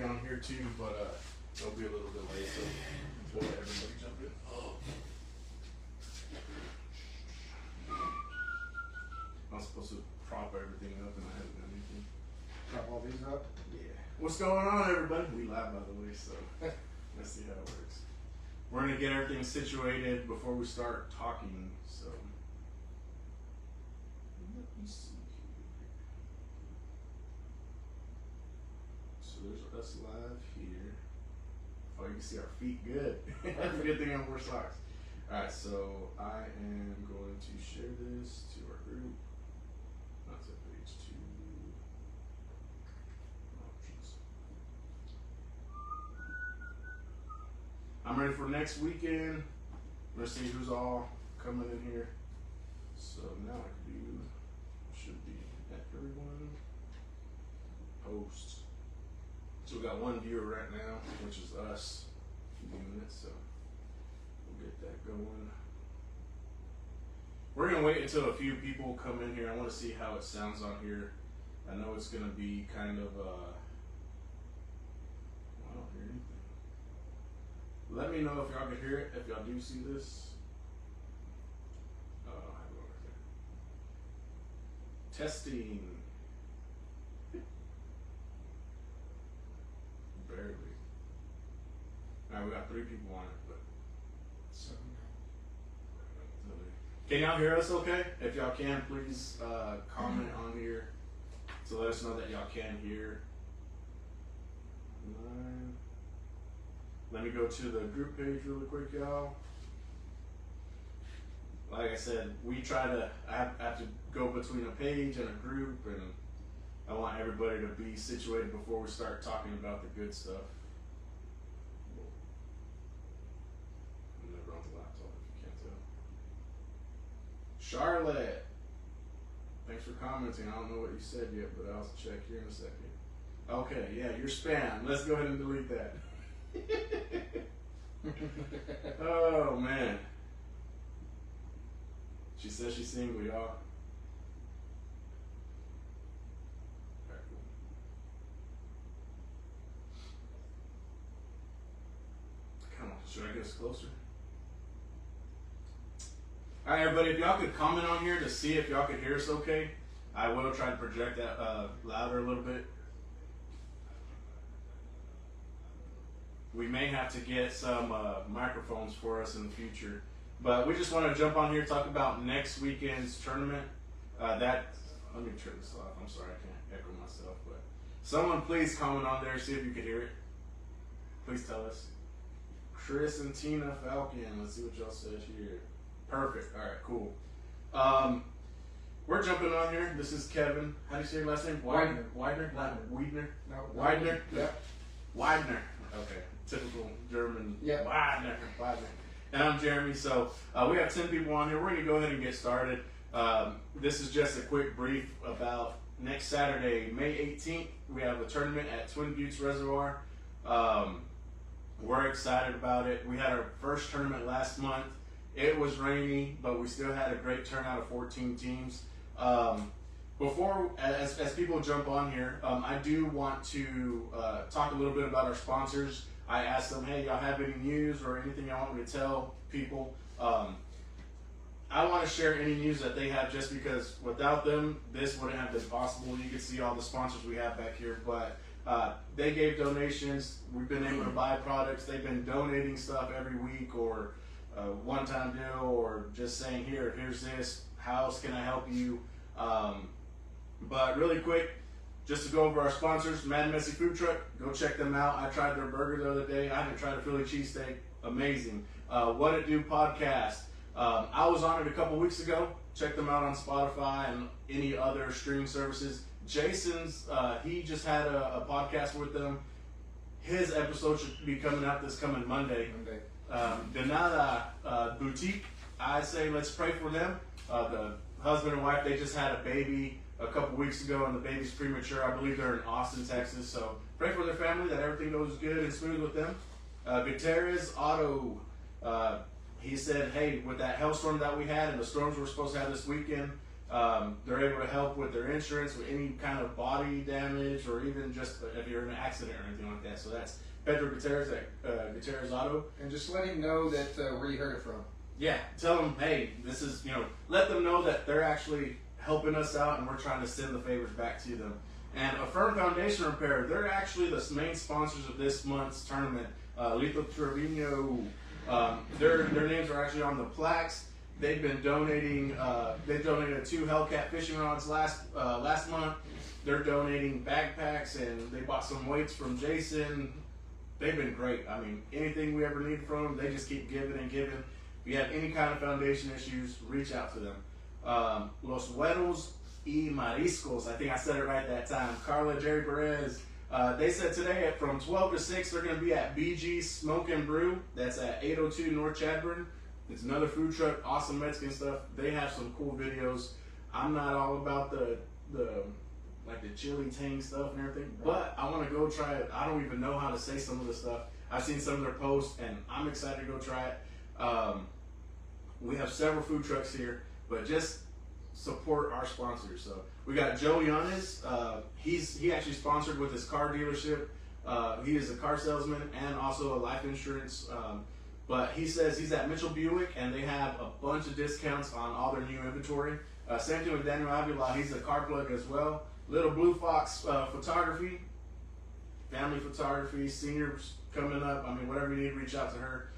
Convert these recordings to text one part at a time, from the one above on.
on here too, but it'll be a little bit late, so we'll let everybody jump in. I'm supposed to prop everything up, and I haven't done anything. Prop all these up? Yeah. What's going on, everybody? We live, by the way, so let's see how it works. We're gonna get everything situated before we start talking, so let me see here. So there's us live here. Oh, you can see our feet good. Good thing I wore socks. Alright, so I am going to share this to our group. Not to page 2. Options. I'm ready for next weekend. Let's see who's all coming in here. So now I can do, should be at everyone. Post. So we got one viewer right now, which is us doing it, so we'll get that going. We're gonna wait until a few people come in here. I wanna see how it sounds on here. I know it's gonna be kind of, I don't hear anything. Let me know if y'all can hear it, if y'all do see this. Oh, I have it over there. Testing. Barely. Alright, we got 3 people on it, but. Can y'all hear us okay? If y'all can, please comment on here to let us know that y'all can hear. 9. Let me go to the group page really quick, y'all. Like I said, I have to go between a page and a group, and I want everybody to be situated before we start talking about the good stuff. I'm never on the laptop if you can't tell. Charlotte, thanks for commenting. I don't know what you said yet, but I'll check here in a second. Okay, yeah, you're spam. Let's go ahead and delete that. Oh, man. She says she's single, y'all. Come on, should I get us closer? Alright, everybody, if y'all could comment on here to see if y'all could hear us okay. I will try to project that louder a little bit. We may have to get some microphones for us in the future. But we just want to jump on here, talk about next weekend's tournament. Let me turn this off. I'm sorry, I can't echo myself. But someone please comment on there, see if you can hear it. Please tell us. Chris and Tina Falcon. Let's see what y'all said here. Perfect. All right, cool. We're jumping on here. This is Kevin. How do you say your last name? Widener? Widener? No. Widener? Yeah. Widener. Okay. Typical German. Yeah. Widener. And I'm Jeremy. So we have 10 people on here. We're going to go ahead and get started. This is just a quick brief about next Saturday, May 18th. We have a tournament at Twin Buttes Reservoir. We're excited about it. We had our first tournament last month. It was rainy, but we still had a great turnout of 14 teams. Before, as people jump on here, I do want to talk a little bit about our sponsors. I asked them, hey, y'all have any news or anything y'all want me to tell people? I want to share any news that they have just because without them, this wouldn't have been possible. You can see all the sponsors we have back here, but they gave donations. We've been able to buy products. They've been donating stuff every week or one-time deal or just saying, here's this. How else can I help you? But really quick, just to go over our sponsors, Mad Messy Food Truck, go check them out. I tried their burger the other day. I haven't tried a Philly cheesesteak. Amazing. What It Do podcast. I was on it a couple weeks ago. Check them out on Spotify and any other streaming services. Jason's, he just had a podcast with them. His episode should be coming out this coming Monday. Denada Boutique, I say let's pray for them. The husband and wife, they just had a baby a couple weeks ago, and the baby's premature. I believe they're in Austin, Texas. So pray for their family, that everything goes good and smooth with them. Gutierrez Auto, he said, hey, with that hailstorm that we had and the storms we're supposed to have this weekend, They're able to help with their insurance, with any kind of body damage, or even just if you're in an accident or anything like that. So that's Pedro Gutierrez at Gutierrez Auto. And just let him know that where you heard it from. Yeah, tell them, hey, this is, let them know that they're actually helping us out and we're trying to send the favors back to them. And Affirm Foundation Repair, they're actually the main sponsors of this month's tournament. Lito Trevino, their names are actually on the plaques. They've been donating, they donated 2 Hellcat fishing rods last month. They're donating backpacks and they bought some weights from Jason. They've been great. I mean, anything we ever need from them, they just keep giving and giving. If you have any kind of foundation issues, reach out to them. Los Hueros y Mariscos, I think I said it right that time. Carla, Jerry Perez. They said today from 12 to 6, they're going to be at BG Smoke and Brew. That's at 802 North Chadburn. It's another food truck, awesome Mexican stuff. They have some cool videos. I'm not all about the chili tang stuff and everything, but I want to go try it. I don't even know how to say some of the stuff. I've seen some of their posts, and I'm excited to go try it. We have several food trucks here, but just support our sponsors. So we got Joe Yanez. He actually sponsored with his car dealership. He is a car salesman and also a life insurance. But he says he's at Mitchell Buick, and they have a bunch of discounts on all their new inventory. Same thing with Daniel Avila. He's a car plug as well. Little Blue Fox Photography, family photography, seniors coming up. I mean, whatever you need, reach out to her.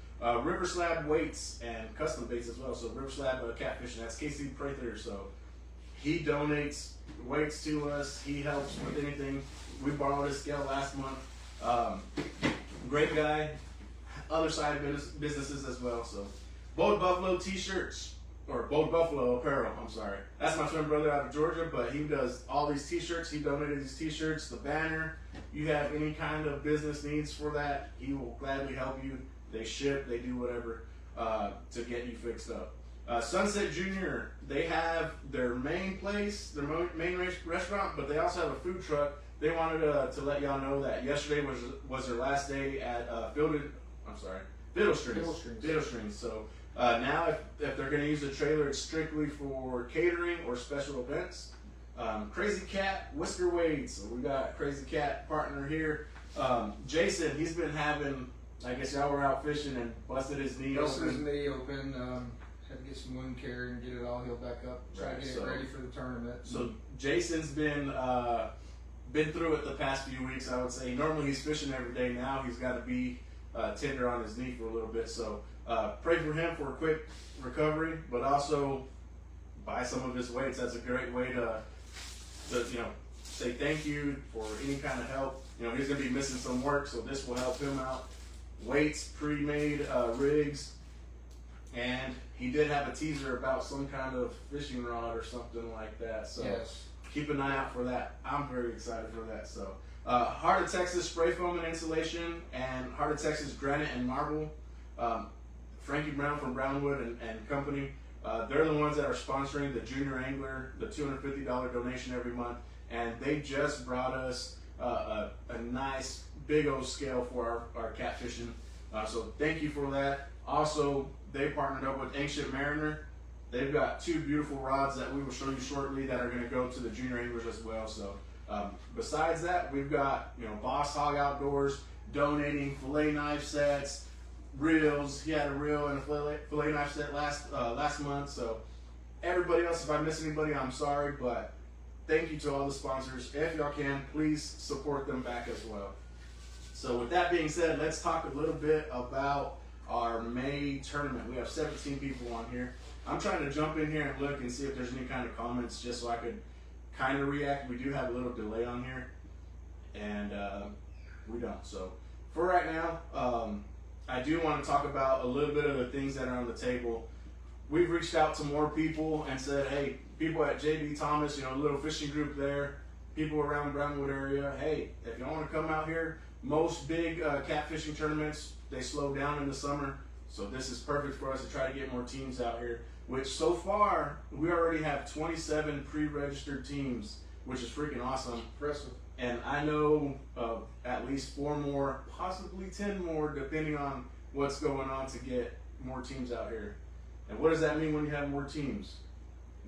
River Slab Weights and custom baits as well. So River Slab Catfishing, that's Casey Prather. So he donates weights to us. He helps with anything. We borrowed his scale last month. Great guy. Other side of businesses as well. So Bold Buffalo T-shirts, or Bold Buffalo Apparel, I'm sorry. That's my twin brother out of Georgia, but he does all these T-shirts. He donated these T-shirts, the banner. You have any kind of business needs for that, he will gladly help you. They ship, they do whatever to get you fixed up. Sunset Junior, they have their main place, their main restaurant, but they also have a food truck. They wanted to let y'all know that yesterday was their last day at Fiddle Strings. So now if they're going to use the trailer, it's strictly for catering or special events. Crazy Cat Whisker Wade. So we got Crazy Cat partner here. Jason, he's been having, I guess y'all were out fishing and busted his knee Busted open. his knee open. Had to get some wound care and get it all healed back up. Try to get it ready for the tournament. So Jason's been through it the past few weeks, I would say. Normally he's fishing every day. Now he's got to be tender on his knee for a little bit. So pray for him for a quick recovery, but also buy some of his weights. That's a great way to say thank you for any kind of help. He's going to be missing some work, so this will help him out. Weights, pre-made rigs, and he did have a teaser about some kind of fishing rod or something like that. So Yes. keep an eye out for that. I'm very excited for that. So Heart of Texas Spray Foam and Insulation, and Heart of Texas Granite and Marble. Frankie Brown from Brownwood and Company. They're the ones that are sponsoring the Junior Angler, the $250 donation every month, and they just brought us a nice big old scale for our catfishing. So thank you for that. Also, they partnered up with Ancient Mariner. They've got 2 beautiful rods that we will show you shortly that are going to go to the Junior Anglers as well. So besides that, we've got Boss Hog Outdoors donating fillet knife sets, reels. He had a reel and a fillet knife set last month. So everybody else, if I miss anybody, I'm sorry, but thank you to all the sponsors. If y'all can, please support them back as well. So with that being said, let's talk a little bit about our May tournament. We have 17 people on here. I'm trying to jump in here and look and see if there's any kind of comments just so I could kind of react. We do have a little delay on here, and we don't. So for right now, I do want to talk about a little bit of the things that are on the table. We've reached out to more people and said, hey, people at JB Thomas, a little fishing group there, people around Brownwood area, hey, if y'all want to come out here, most big catfishing tournaments, they slow down in the summer. So this is perfect for us to try to get more teams out here, which so far, we already have 27 pre-registered teams, which is freaking awesome. Impressive. And I know of at least 4 more, possibly 10 more, depending on what's going on to get more teams out here. And what does that mean when you have more teams?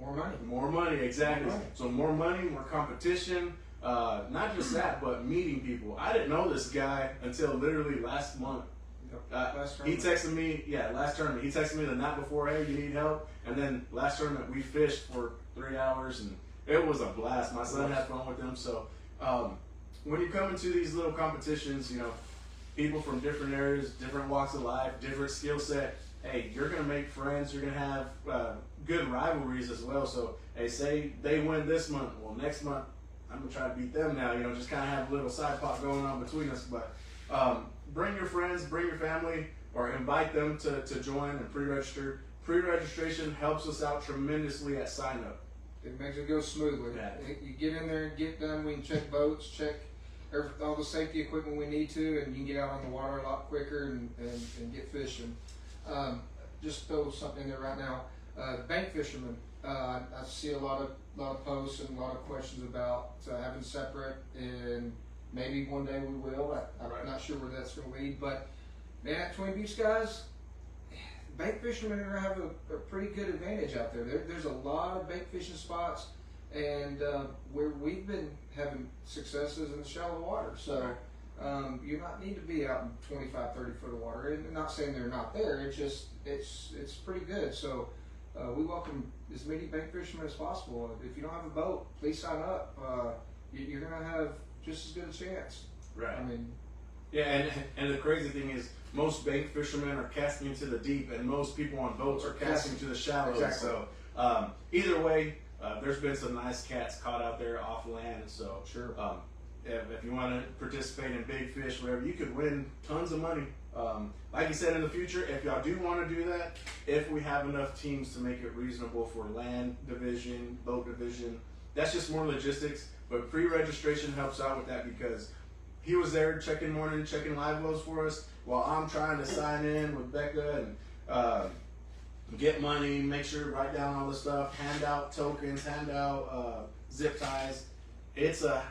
More money. More money, exactly. More money. So more money, more competition. Not just that, but meeting people. I didn't know this guy until literally last month. He texted me, last tournament. He texted me the night before, hey, you need help? And then last tournament, we fished for 3 hours, and it was a blast. My son had fun with them. So when you come into these little competitions, you know, people from different areas, different walks of life, different skill set, hey, you're going to make friends. You're going to have good rivalries as well. So, hey, say they win this month. Well, next month, I'm going to try to beat them now. You know, just kind of have a little side pot going on between us. But bring your friends, bring your family, or invite them to join and pre-register. Pre-registration helps us out tremendously at sign-up. It makes it go smoothly. Yeah. You get in there and get done. We can check boats, check all the safety equipment we need to, and you can get out on the water a lot quicker and get fishing. Just throw something in there right now. Bank fishermen. I see a lot of posts and a lot of questions about having separate, and maybe one day we will. I'm not sure where that's going to lead, but man, at Twin Beach, guys, bank fishermen are going to have a pretty good advantage out there. There's a lot of bank fishing spots, and where we've been having successes in the shallow water. So you not need to be out in 25, 30 foot of water. And I'm not saying they're not there. It's just it's pretty good. So we welcome as many bank fishermen as possible. If you don't have a boat, please sign up. You're going to have just as good a chance. Right. I mean, yeah, and the crazy thing is, most bank fishermen are casting into the deep, and most people on boats are casting to the shallows. Exactly. So either way, there's been some nice cats caught out there off land. So sure. If you want to participate in big fish, whatever, you could win tons of money. Like you said, in the future, if y'all do want to do that, if we have enough teams to make it reasonable for land division, boat division, that's just more logistics. But pre-registration helps out with that, because he was there checking live loads for us while I'm trying to sign in with Becca and get money, make sure to write down all the stuff, hand out tokens, hand out zip ties. It's a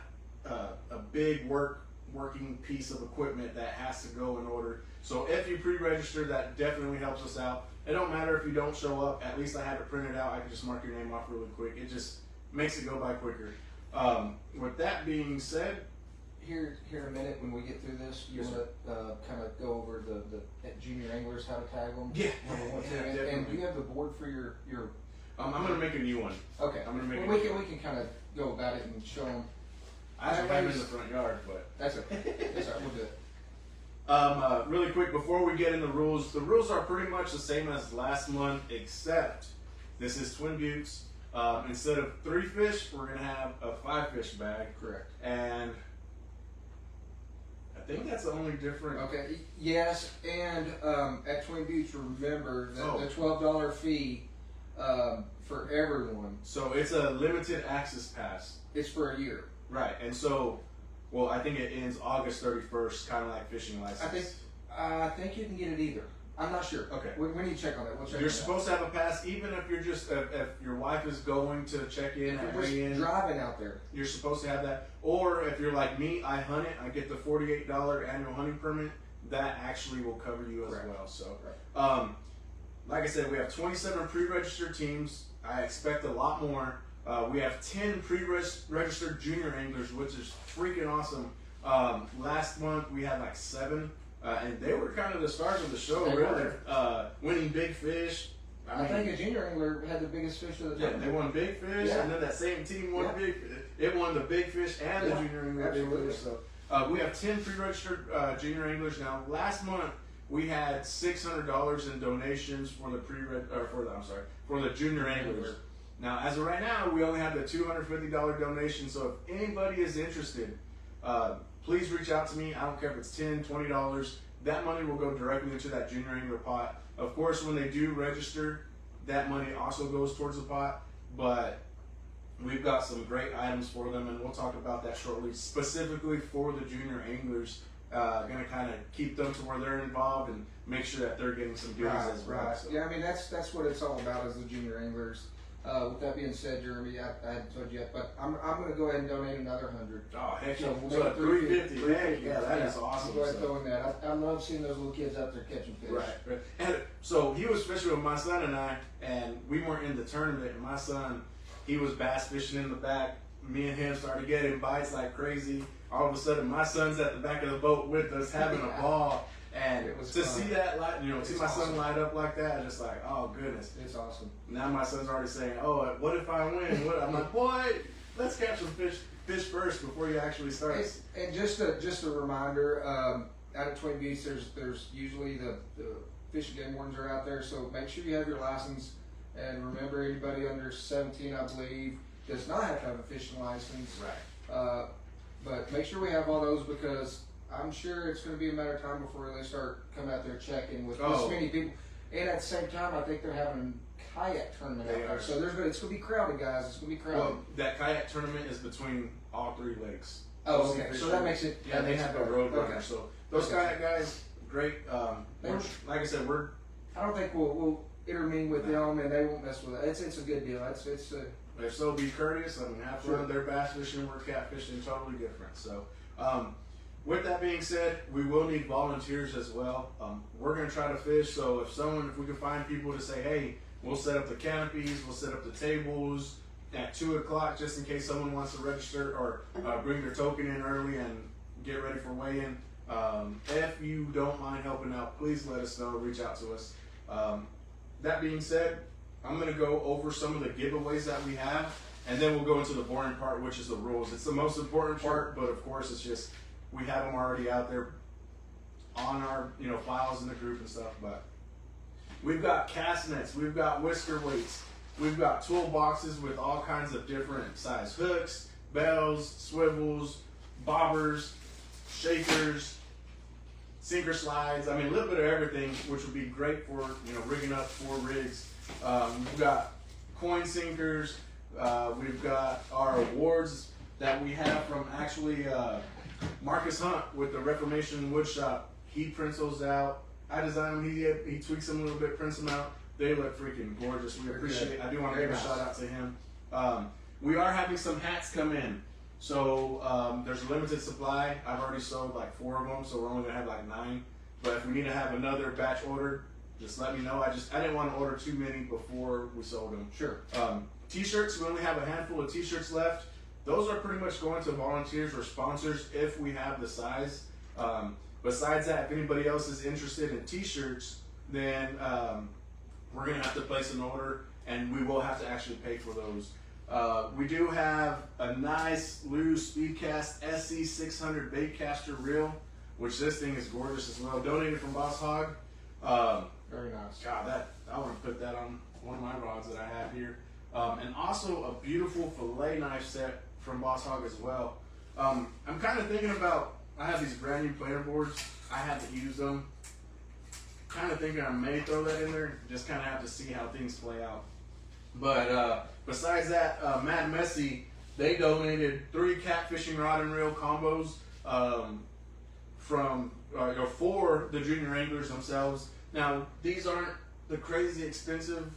big working piece of equipment that has to go in order. So if you pre-register, that definitely helps us out. It don't matter if you don't show up. At least I have it printed out. I can just mark your name off really quick. It just makes it go by quicker. With that being said, Here in a minute, when we get through this, you Yes, want to kind of go over the junior anglers, how to tag them. Yeah. And do you have the board for your? I'm gonna make a new one. Okay. I'm gonna make. Well, we can kind of go about it and show them. I actually have it in the front yard, but That's okay. That's all right. We'll do it. really quick before we get in the rules are pretty much the same as last month, except this is Twin Buttes. Instead of 3 fish, we're gonna have a 5 fish bag. Correct. And I think that's the only difference. Okay. Yes, and at Twin Beach, remember that Oh. the $12 fee for everyone. So it's a limited access pass. It's for a year. Right, and so, I think it ends August 31st, kind of like fishing license. I think you can get it either. I'm not sure. Okay. We need to check on that. We'll check. You're on that. supposed to have a pass, even if you're just if your wife is going to check in If and you're weigh in. just driving out there. You're supposed to have that. Or if you're like me, I hunt it. I get the $48 annual hunting permit. That actually will cover you as Correct. well. So, Right. like I said, we have 27 pre-registered teams. I expect a lot more. We have 10 pre-registered junior anglers, which is freaking awesome. Last month we had like 7. And they were kind of the stars of the show, They really. were. Winning big fish. I think a junior angler had the biggest fish of the Yeah, time. they won big fish, Yeah. and then that same team won Yeah. big. It won the big fish and the Yeah, junior angler big absolutely. fish. So we have 10 pre-registered junior anglers now. Last month we had $600 in donations for the for the junior anglers. Now, as of right now, we only have the $250 donation. So if anybody is interested, please reach out to me. I don't care if it's $10, $20. That money will go directly into that junior angler pot. Of course, when they do register, that money also goes towards the pot. But we've got some great items for them, and we'll talk about that shortly. Specifically for the junior anglers, going to kind of keep them to where they're involved and make sure that they're getting some goodies as well. Right. So. Yeah, I mean that's what it's all about, is the junior anglers. With that being said, Jeremy, I hadn't told you yet, but I'm going to go ahead and donate another 100. Oh, heck yeah. So we'll So make 350. Heck yeah, that is awesome. I'll go ahead and So- throw in that. I love seeing those little kids out there catching fish. Right. And so he was fishing with my son and I, and we weren't in the tournament. And my son, he was bass fishing in the back. Me and him started getting bites like crazy. All of a sudden, my son's at the back of the boat with us having a ball. And It was to fun. see that light, you know, see It's my son awesome. light up like that, just like, oh goodness. It's awesome. Now my son's already saying, oh, what if I win? What? I'm like, boy, let's catch some fish first before you actually start. And just a reminder, out at Twin Beach, there's usually the Fish and Game Wardens are out there, so make sure you have your license. And remember, anybody under 17, I believe, does not have to have a fishing license. Right. But make sure we have all those, because I'm sure it's going to be a matter of time before they start coming out there checking with this many people. And at the same time, I think they're having a kayak tournament They out there, are. so it's going to be crowded, guys. It's going to be crowded. Well, that kayak tournament is between all three lakes. Oh, okay. So that makes it. Yeah, that they makes have it a better. road Okay. runner. So those Okay. kayak guys, great. Like I said, we're I don't think we'll intervene with them, and they won't mess with it. It's a good deal. It's if so, be courteous. I mean, have fun. Sure. They're bass fishing, we're catfishing, totally different. So, with that being said, we will need volunteers as well. We're gonna try to fish. So if we can find people to say, hey, we'll set up the canopies, we'll set up the tables at 2 o'clock, just in case someone wants to register or bring their token in early and get ready for weigh-in. If you don't mind helping out, please let us know. Reach out to us. That being said, I'm going to go over some of the giveaways that we have, and then we'll go into the boring part, which is the rules. It's the most important part, but of course, it's just we have them already out there on our files in the group and stuff. But we've got cast nets, we've got whisker weights, we've got toolboxes with all kinds of different size hooks, bells, swivels, bobbers, shakers, sinker slides. I mean, a little bit of everything, which would be great for rigging up 4 rigs. We've got coin sinkers. We've got our awards that we have from actually Marcus Hunt with the Reformation Woodshop. He prints those out. I design them. He tweaks them a little bit, prints them out. They look freaking gorgeous. We appreciate it. I do want to give a shout out to him. We are having some hats come in. So there's a limited supply. I've already sold like 4 of them, so we're only gonna have like 9. But if we need to have another batch ordered, just let me know. I didn't want to order too many before we sold them. sure. T-shirts, we only have a handful of T-shirts left. Those are pretty much going to volunteers or sponsors if we have the size. Besides that, if anybody else is interested in T-shirts, then we're gonna have to place an order, and we will have to actually pay for those. We do have a nice loose Speedcast SC600 baitcaster reel, which this thing is gorgeous as well. Donated from Boss Hog. Very nice. God, I want to put that on one of my rods that I have here. And also a beautiful fillet knife set from Boss Hog as well. I'm kind of thinking about, I have these brand new planer boards. I have to use them. Kind of thinking I may throw that in there. Just kind of have to see how things play out. But besides that, Mad Messy, they donated 3 catfishing rod and reel combos for the junior anglers themselves. Now, these aren't the crazy expensive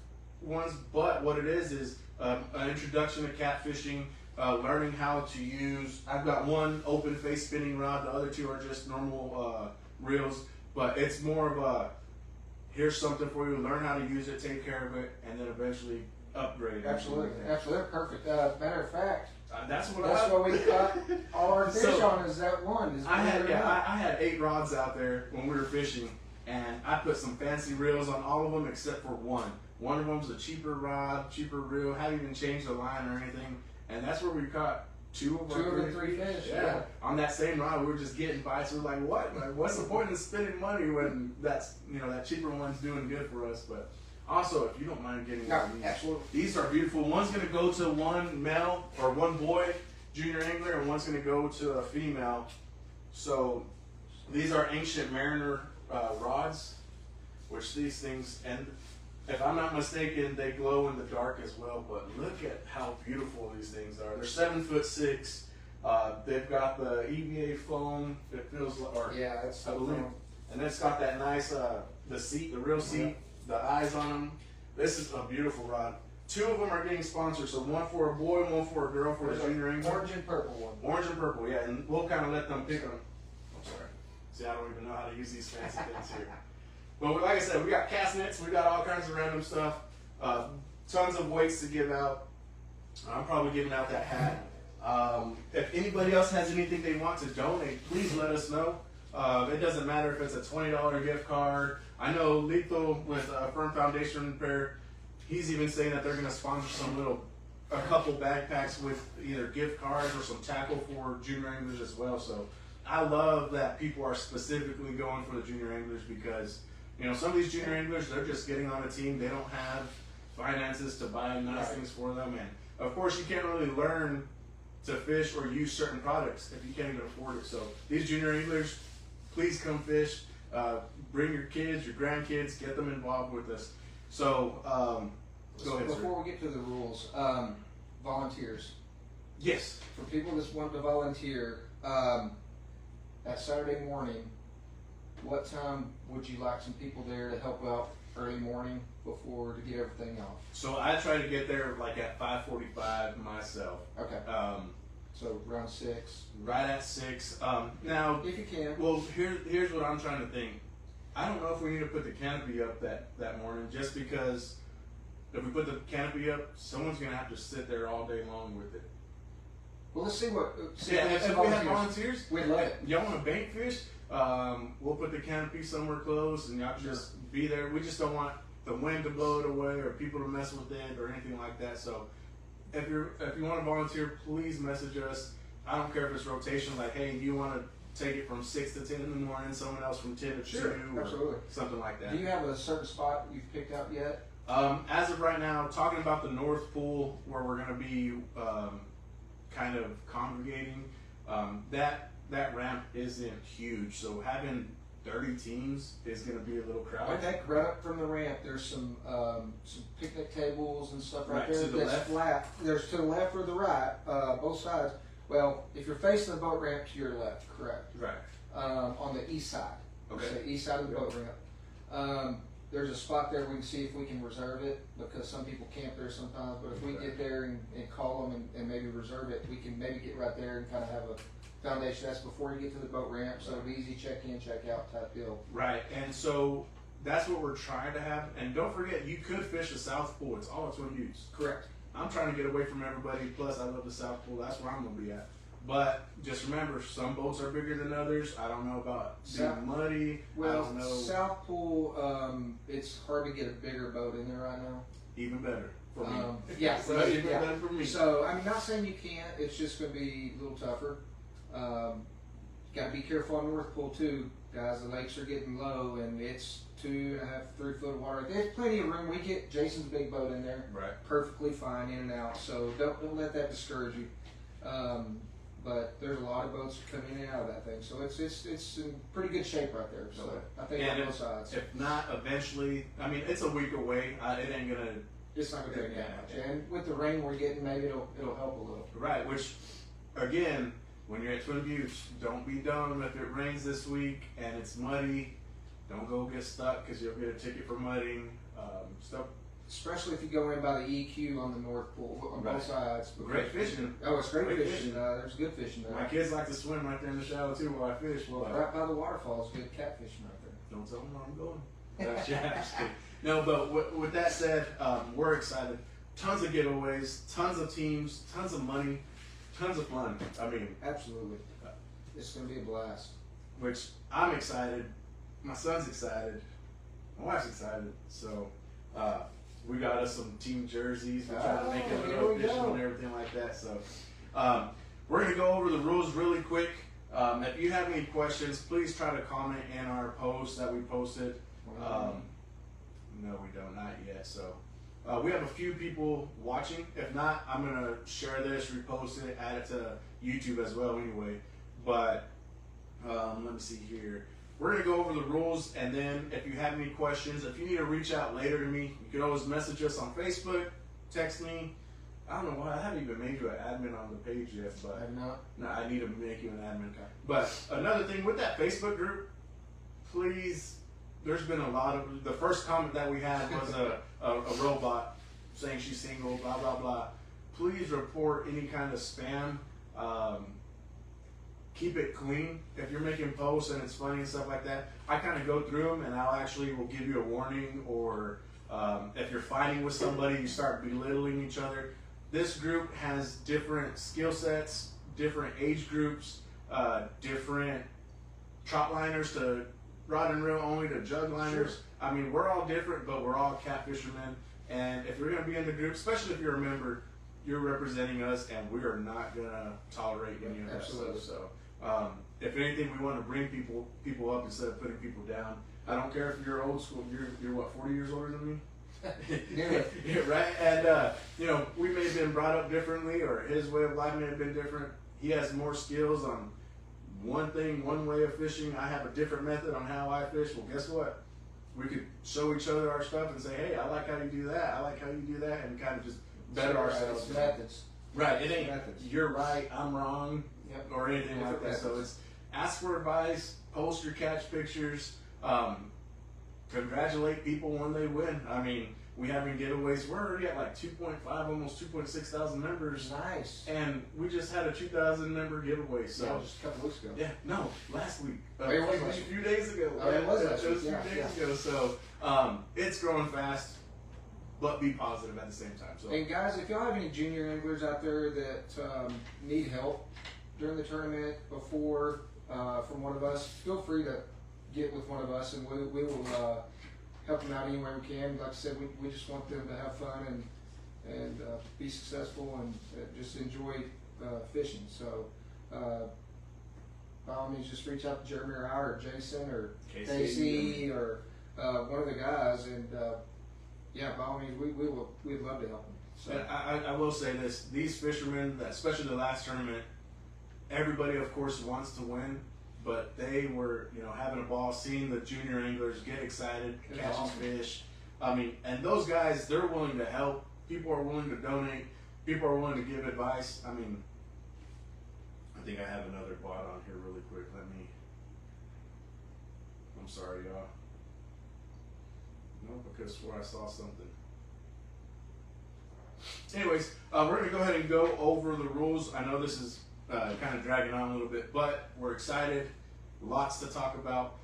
ones, but what it is an introduction to catfishing, learning how to use. I've got one open face spinning rod, the other 2 are just normal reels, but it's more of a here's something for you, learn how to use it, take care of it, and then eventually upgrade. Absolutely, absolutely perfect. Matter of fact, that's what we caught all our fish So, on is that one. I had 8 rods out there when we were fishing, and I put some fancy reels on all of them except for one. One of them's a cheaper rod, cheaper reel, hadn't even changed the line or anything, and that's where we caught 2 of the 3 fish. Yeah. On that same rod, we were just getting bites. We were like, what? Like, what's the point in spending money when that cheaper one's doing good for us? But also, if you don't mind getting No, one of these, absolutely. these are beautiful. One's gonna go to one male or one boy junior angler, and one's gonna go to a female. So these are Ancient Mariner rods, which these things, and if I'm not mistaken, they glow in the dark as well. But look at how beautiful these things are. They're 7'6". They've got the EVA foam. It feels like, or Yeah, that's I believe, and it's got that nice the real seat, the eyes on them. This is a beautiful rod. 2 of them are getting sponsored. So one for a boy, one for a girl for the junior angler. Orange and purple one. Orange and purple, yeah, and we'll kind of let them pick them. I'm sorry. See, I don't even know how to use these fancy things here. But like I said, we got cast nets, we got all kinds of random stuff, tons of weights to give out. I'm probably giving out that hat. If anybody else has anything they want to donate, please let us know. It doesn't matter if it's a $20 gift card. I know Lethal with Firm Foundation Repair, he's even saying that they're going to sponsor a couple backpacks with either gift cards or some tackle for junior anglers as well. So I love that people are specifically going for the junior anglers because, you know, some of these junior anglers, they're just getting on a team. They don't have finances to buy nice things for them. And of course, you can't really learn to fish or use certain products if you can't even afford it. So these junior anglers, please come fish. Bring your kids, your grandkids, get them involved with us. So, go ahead, Before sir. we get to the rules, volunteers. Yes. For people that want to volunteer, that Saturday morning, what time would you like some people there to help out early morning to get everything off? So I try to get there like at 5:45 myself. Okay. So around 6. Right at 6. Now, If you can. well, here's what I'm trying to think. I don't know if we need to put the canopy up that morning, just because if we put the canopy up, someone's gonna have to sit there all day long with it. Well, let's see what. Yeah, if we have volunteers, we'd love it. y'all want to bank fish? We'll put the canopy somewhere close, and y'all can just be there. We just don't want the wind to blow it away or people to mess with it or anything like that. So, if you want to volunteer, please message us. I don't care if it's rotation. Like, hey, you want to take it from 6 to 10 in the morning, someone else from 10 to 2, absolutely. or something like that. Do you have a certain spot you've picked out yet? As of right now, talking about the North Pool where we're going to be kind of congregating, that ramp isn't huge, so having 30 teams is going to be a little crowded. Okay, right up from the ramp, there's some picnic tables and stuff right there. To the that's left? flat. There's to the left or the right, both sides. Well, if you're facing the boat ramp to your left, correct. Right. On the east side. Okay. So east side of the boat ramp. There's a spot there we can see if we can reserve it, because some people camp there sometimes. But if we get there and call them and maybe reserve it, we can maybe get right there and kind of have a foundation. That's before you get to the boat ramp, so it'll be easy check in, check out type deal. Right, and so that's what we're trying to have. And don't forget, you could fish the South Pool. It's all twin views. Correct. I'm trying to get away from everybody. Plus, I love the South Pool. That's where I'm going to be at. But just remember, some boats are bigger than others. I don't know about being muddy. I Well, don't know. South Pool, it's hard to get a bigger boat in there right now. Even better for me. Yeah, So even better for me. So, I'm not saying you can't. It's just going to be a little tougher. Got to be careful on North Pool too, guys. The lakes are getting low, and it's 2.5, 3 foot of water. There's plenty of room. We get Jason's big boat in there, Right. perfectly fine in and out. So don't let that discourage you. But there's a lot of boats coming in and out of that thing, so it's in pretty good shape right there. So Okay. I think And on both sides, If not, eventually, I mean, it's a week away. It ain't going to. it's not going to take that Yeah. much. And with the rain we're getting, maybe it'll help a little. Right, which, again, when you're at Twin Views, don't be dumb if it rains this week and it's muddy. Don't go get stuck because you'll get a ticket for mudding. Stuff. Especially if you go in by the EQ on the North Pool on Right. both sides. Great fishing. Oh, it's great, Great fishing. fishing. There's good fishing there. My kids like to swim right there in the shallow too while I fish. Well, but right by the waterfalls, good catfishing right there. don't tell them where I'm going. Yeah, just kidding. No, but with that said, we're excited. Tons of giveaways, tons of teams, tons of money, tons of fun. I mean, Absolutely. It's going to be a blast. which I'm excited. My son's excited. My wife's excited. So we got us some team jerseys. We're trying to make it a here little we official go. and everything like that. So we're gonna go over the rules really quick. If you have any questions, please try to comment in our post that we posted. No, we don't, not yet. So we have a few people watching. If not, I'm gonna share this, repost it, add it to YouTube as well. Anyway, but let me see here. We're gonna go over the rules, and then if you have any questions, if you need to reach out later to me, you can always message us on Facebook, text me. I don't know why I haven't even made you an admin on the page yet, but Have not? no, I need to make you an admin. But another thing with that Facebook group, please. There's been a lot of. The first comment that we had was a robot. saying she's single, blah, blah, blah. Please report any kind of spam. Keep it clean. If you're making posts and it's funny and stuff like that, I kind of go through them and I'll actually will give you a warning, or if you're fighting with somebody, you start belittling each other. This group has different skill sets, different age groups, different trot liners to rod and reel only to jug liners. Sure. I mean, we're all different, but we're all catfishermen. And if you're going to be in the group, especially if you're a member, you're representing us, and we are not going to tolerate any of that Absolutely. stuff. So, if anything, we want to bring people up instead of putting people down. I don't care if you're old school. You're what, 40 years older than me? Yeah. Yeah, right. And you know, we may have been brought up differently, or his way of life may have been different. He has more skills on one thing, one way of fishing. I have a different method on how I fish. Well, guess what? We could show each other our stuff and say, hey, I like how you do that. I like how you do that, and kind of just better ourselves. It's methods. Right. It ain't Methods. you're right, I'm wrong, Yep. or anything like that. So it's ask for advice, post your catch pictures, congratulate people when they win. I mean, we having giveaways. We're already at like 2.5, almost 2.6 thousand members. Nice. And we just had a 2,000 member giveaway. So Yeah, just a couple weeks ago. yeah, no, last week. Oh, it was last a few days ago. Oh, it was last It was week. a few Yeah, days ago. So it's growing fast, but be positive at the same time. So And guys, if y'all have any junior anglers out there that need help during the tournament before from one of us, feel free to get with one of us, and we will help them out any way we can. Like I said, we just want them to have fun and be successful and just enjoy fishing. So by all means, just reach out to Jeremy or I or Jason or Casey or one of the guys, and yeah, by all means, we'd love to help them. So and I will say this: these fishermen, especially the last tournament, everybody, of course, wants to win, but they were, you know, having a ball, seeing the junior anglers get excited, It's catching awesome. fish. I mean, and those guys, they're willing to help. People are willing to donate. People are willing to give advice. I mean, I think I have another bot on here really quick. I'm sorry, y'all. No, because where I saw something. Anyways, we're going to go ahead and go over the rules. I know this is kind of dragging on a little bit, but we're excited. Lots to talk about.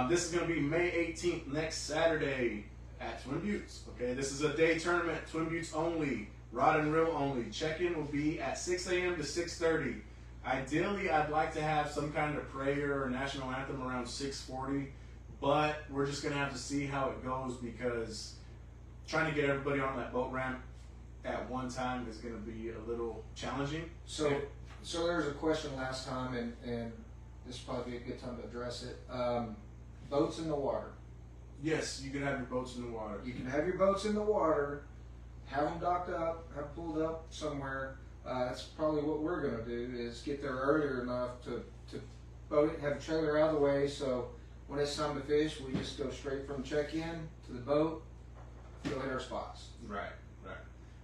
This is going to be May 18th, next Saturday at Twin Buttes. Okay, this is a day tournament, Twin Buttes only, rod and reel only. Check-in will be at 6 a.m. to 6:30. Ideally, I'd like to have some kind of prayer or national anthem around 6:40, but we're just going to have to see how it goes, because trying to get everybody on that boat ramp at one time is going to be a little challenging. So there was a question last time, and this will probably be a good time to address it. Boats in the water. Yes, you can have your boats in the water. You can have your boats in the water, have them docked up, have them pulled up somewhere. That's probably what we're going to do, is get there earlier enough to boat it, have the trailer out of the way, so when it's time to fish, we just go straight from check-in to the boat, go hit our spots. Right, right.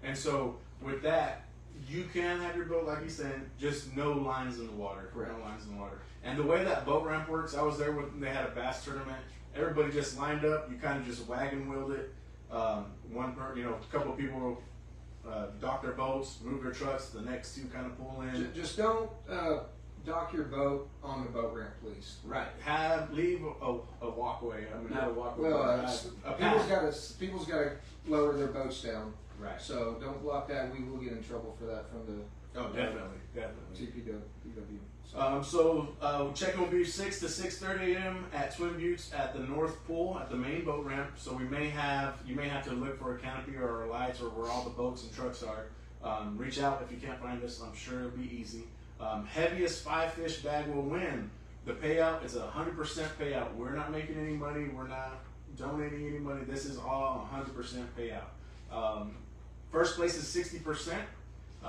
And so with that, you can have your boat, like you said, just no lines in the water. Correct. No lines in the water. And the way that boat ramp works, I was there when they had a bass tournament. Everybody just lined up. You kind of just wagon wheeled it. A couple of people dock their boats, move their trucks. The next two kind of pull in. Just don't dock your boat on the boat ramp, please. Right. Leave a walkway. I mean, not a walkway. Well, but a path. people's got to lower their boats down. Right. So don't block that. We will get in trouble for that from the Oh, definitely. TPW. Check-in will be 6 to 6:30 a.m. at Twin Buttes at the North Pool at the main boat ramp. So you may have to look for a canopy or lights or where all the boats and trucks are. Reach out if you can't find us. I'm sure it'll be easy. Heaviest 5-fish bag will win. The payout is 100% payout. We're not making any money. We're not donating any money. This is all 100% payout. First place is 60%.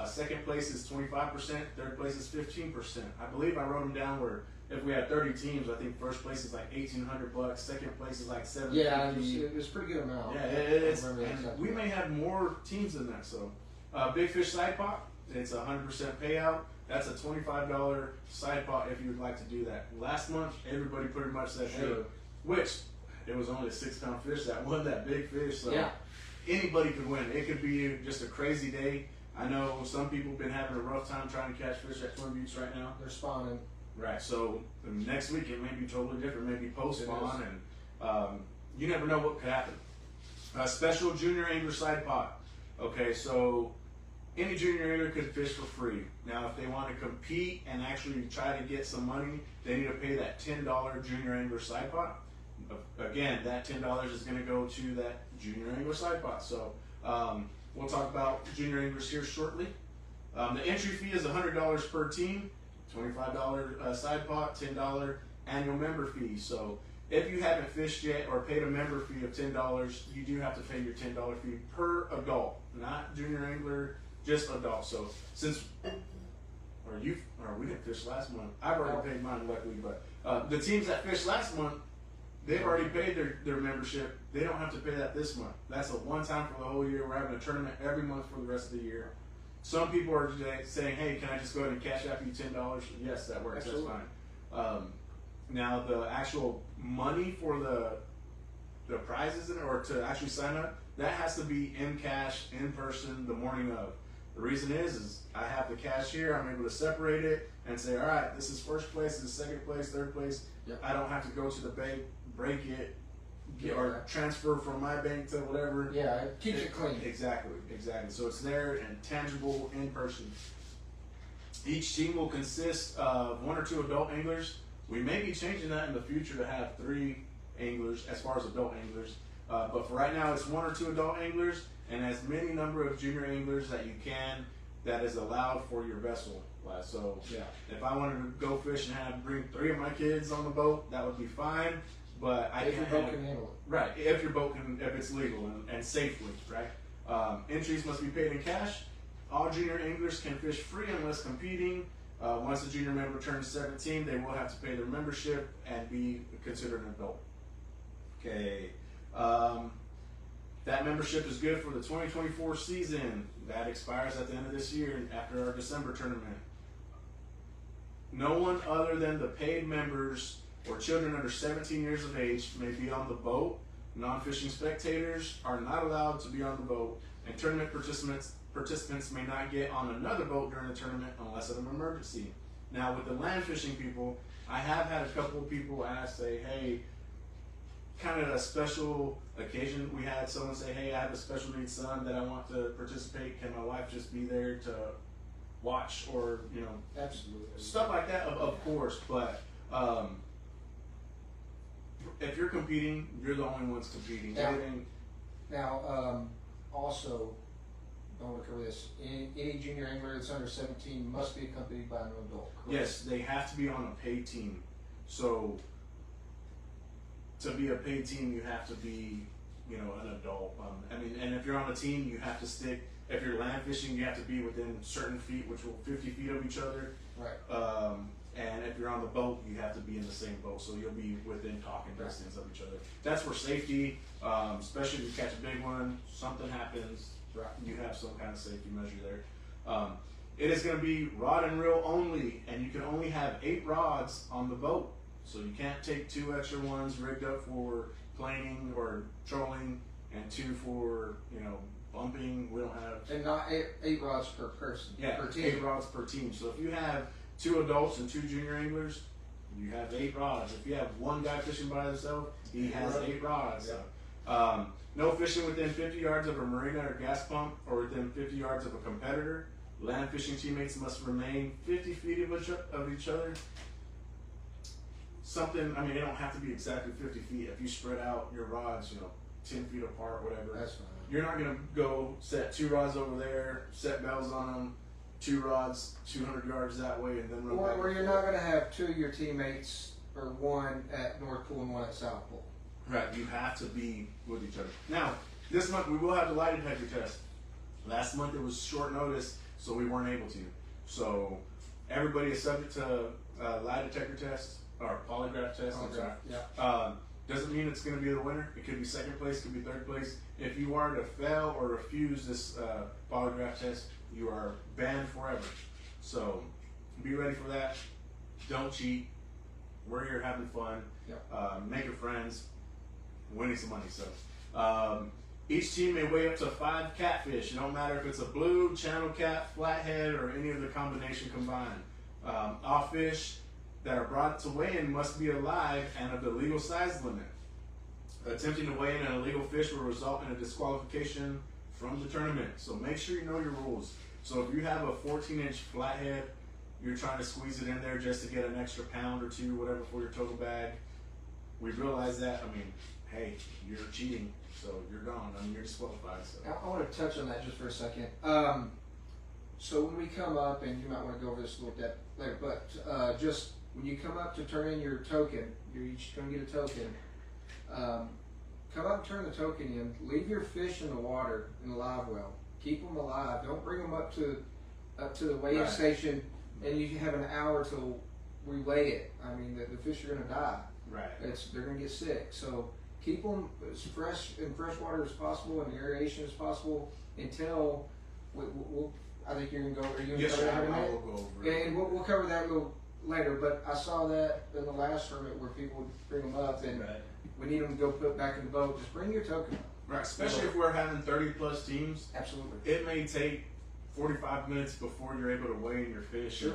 Second place is 25%. Third place is 15%. I believe I wrote them down where if we had 30 teams, I think first place is like $1,800. Second place is like $750. Yeah, it was a pretty good amount. Yeah, it's. I remember And exactly. we may have more teams than that. So, Big Fish Side Pot, it's 100% payout. That's a $25 side pot if you would like to do that. Last month, everybody pretty much said, hey, Sure. which it was only a 6-pound fish that won that big fish. So Yeah. anybody could win. It could be just a crazy day. I know some people have been having a rough time trying to catch fish at Twin Buttes right now. They're spawning. Right. So next week it may be totally different. Maybe post It spawn, and you never know what could happen. A special junior angler side pot. Okay, so any junior angler could fish for free. Now, if they want to compete and actually try to get some money, they need to pay that $10 junior angler side pot. Again, that $10 is going to go to that junior angler side pot. So we'll talk about junior anglers here shortly. The entry fee is $100 per team, $25 side pot, $10 annual member fee. So if you haven't fished yet or paid a member fee of $10, you do have to pay your $10 fee per adult, not junior angler, just adult. So since we didn't fish last month. I've already paid mine, luckily, but the teams that fished last month, they've already paid their membership. They don't have to pay that this month. That's a one-time for the whole year. We're having a tournament every month for the rest of the year. Some people are today saying, hey, can I just go ahead and cash out you $10? Yes, that works. Absolutely. That's fine. Now, the actual money for the prizes or to actually sign up, that has to be in cash, in person, the morning of. The reason is I have the cash here. I'm able to separate it and say, all right, this is first place, this is second place, third place. Yep. I don't have to go to the bank, break it, or transfer from my bank to whatever. Yeah, it keeps it clean. Exactly. So it's there and tangible in person. Each team will consist of 1 or 2 adult anglers. We may be changing that in the future to have 3 anglers as far as adult anglers. But for right now, it's 1 or 2 adult anglers and as many number of junior anglers that you can that is allowed for your vessel. So Yeah. if I wanted to go fish and bring 3 of my kids on the boat, that would be fine. But I If your can't boat can handle it. Right, if your boat can, if it's legal and safely, right? Entries must be paid in cash. All junior anglers can fish free unless competing. Once a junior member turns 17, they will have to pay their membership and be considered an adult. Okay. That membership is good for the 2024 season. That expires at the end of this year after our December tournament. No one other than the paid members or children under 17 years of age may be on the boat. Non-fishing spectators are not allowed to be on the boat, and tournament participants may not get on another boat during the tournament unless of an emergency. Now, with the land fishing people, I have had a couple of people ask, say, hey, kind of a special occasion. We had someone say, hey, I have a special needs son that I want to participate. Can my wife just be there to watch or, Absolutely. stuff like that, of course. But if you're competing, you're the only ones competing. Now, also, I want to cover this. Any junior angler that's under 17 must be accompanied by an adult. Correct? Yes, they have to be on a paid team. So to be a paid team, you have to be, an adult. And if you're on a team, you have to stick. If you're land fishing, you have to be within certain feet, which will 50 feet of each other. Right. And if you're on the boat, you have to be in the same boat, so you'll be within talking distance of each other. That's for safety, especially if you catch a big one, something happens, Right. you have some kind of safety measure there. It is going to be rod and reel only, and you can only have 8 rods on the boat. So you can't take 2 extra ones rigged up for planing or trolling, and 2 for, bumping. We don't have. And not 8 rods per person. Yeah, Per team. 8 rods per team. So if you have 2 adults and 2 junior anglers, you have 8 rods. If you have one guy fishing by himself, he has 8 rods. Yeah. No fishing within 50 yards of a marina or gas pump or within 50 yards of a competitor. Land fishing teammates must remain 50 feet of each other. They don't have to be exactly 50 feet. If you spread out your rods, 10 feet apart, whatever. That's fine. You're not going to go set 2 rods over there, set bells on them, 2 rods, 200 yards that way, and then run back. Or you're not going to have 2 of your teammates, or 1 at North Pole and 1 at South Pole. Right, you have to be with each other. Now, this month we will have the lie detector test. Last month it was short notice, so we weren't able to. So everybody is subject to lie detector test or polygraph test. I'm sorry. Yeah. Doesn't mean it's going to be the winner. It could be second place, could be third place. If you are to fail or refuse this polygraph test, you are banned forever. So be ready for that. Don't cheat. We're here having fun, Yep. making friends, winning some money. So Each team may weigh up to 5 catfish. It don't matter if it's a blue, channel cat, flathead, or any of the combination combined. All fish that are brought to weigh-in must be alive and of the legal size limit. Attempting to weigh in an illegal fish will result in a disqualification from the tournament. So make sure you know your rules. So if you have a 14-inch flathead, you're trying to squeeze it in there just to get an extra pound or two, whatever, for your total bag. We realize that. I mean, hey, you're cheating, so you're gone. I mean, you're disqualified. So I want to touch on that just for a second. So when we come up, and you might want to go over this a little bit later, but just when you come up to turn in your token, you're each going to get a token. Come up and turn the token in. Leave your fish in the water in the live well. Keep them alive. Don't bring them up to the weigh-in station, and you have an hour till we weigh it. I mean, the fish are going to die. right. They're going to get sick. So keep them as fresh in fresh water as possible and aeration as possible until we'll I think you're going to go. Are you going to Yes, cover sir. that in a I minute? will go over it. And we'll cover that a little later. But I saw that in the last tournament where people would bring them up, and we need them to go put back in the boat. Just bring your token up. Right, especially if we're having 30-plus teams. Absolutely. It may take 45 minutes before you're able to weigh in your fish. Sure.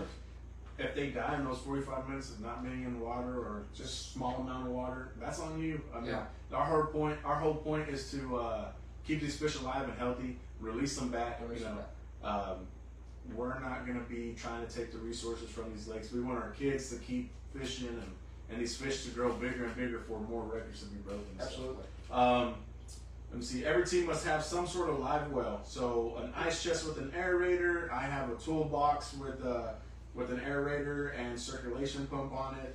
If they die in those 45 minutes of not being in water or just small amount of water, that's on you. I mean, our whole point is to keep these fish alive and healthy, release them back. We're not going to be trying to take the resources from these lakes. We want our kids to keep fishing and these fish to grow bigger and bigger for more records to be broken. Absolutely. So, let me see. Every team must have some sort of live well. So an ice chest with an aerator. I have a toolbox with an aerator and circulation pump on it.